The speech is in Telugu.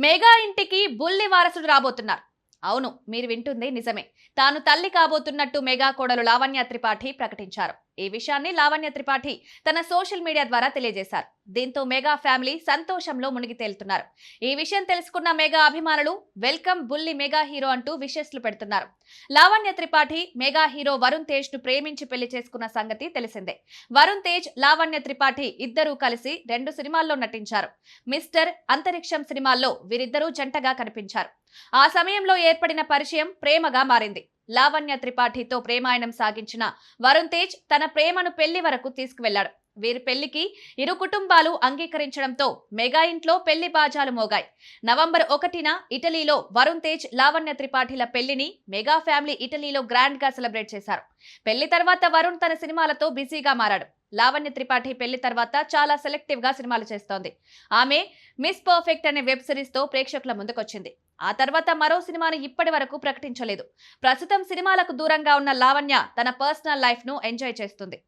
మెగా ఇంటికి బుల్లి వారసుడు రాబోతున్నారు. అవును, మీరు వింటుంది నిజమే. తాను తల్లి కాబోతున్నట్టు మెగా కోడలు లావణ్య త్రిపాఠి ప్రకటించారు. ఈ విషయాన్ని లావణ్య త్రిపాఠి తన సోషల్ మీడియా ద్వారా తెలియజేశారు. దీంతో మెగా ఫ్యామిలీ సంతోషంలో మునిగి తేలుతున్నారు. ఈ విషయం తెలుసుకున్న మెగా అభిమానులు వెల్కమ్ బుల్లి మెగా హీరో అంటూ విషెస్లు పెడుతున్నారు. లావణ్య త్రిపాఠి మెగా హీరో వరుణ్ తేజ్ ను ప్రేమించి పెళ్లి చేసుకున్న సంగతి తెలిసిందే. వరుణ్ తేజ్, లావణ్య త్రిపాఠి ఇద్దరూ కలిసి 2 సినిమాల్లో నటించారు. మిస్టర్ అంతరిక్షం సినిమాల్లో వీరిద్దరూ జంటగా కనిపించారు. ఆ సమయంలో ఏర్పడిన పరిచయం ప్రేమగా మారింది. లావణ్య త్రిపాఠితో ప్రేమాయణం సాగించిన వరుణ్ తేజ్ తన ప్రేమను పెళ్లి వరకు తీసుకువెళ్లాడు. వీరి పెళ్లికి ఇరు కుటుంబాలు అంగీకరించడంతో మెగా ఇంట్లో పెళ్లి బాజాలు మోగాయి. నవంబర్ 1న ఇటలీలో వరుణ్ తేజ్, లావణ్య త్రిపాఠిల పెళ్లిని మెగా ఫ్యామిలీ ఇటలీలో గ్రాండ్ గా సెలబ్రేట్ చేశారు. పెళ్లి తర్వాత వరుణ్ తన సినిమాలతో బిజీగా మారాడు. లావణ్య త్రిపాఠి పెళ్లి తర్వాత చాలా సెలెక్టివ్ గా సినిమాలు చేస్తోంది. ఆమె మిస్ పర్ఫెక్ట్ అనే వెబ్ సిరీస్ తో ప్రేక్షకుల ముందుకొచ్చింది. ఆ తర్వాత మరో సినిమాను ఇప్పటి వరకు ప్రకటించలేదు. ప్రస్తుతం సినిమాలకు దూరంగా ఉన్న లావణ్య తన పర్సనల్ లైఫ్ ను ఎంజాయ్ చేస్తుంది.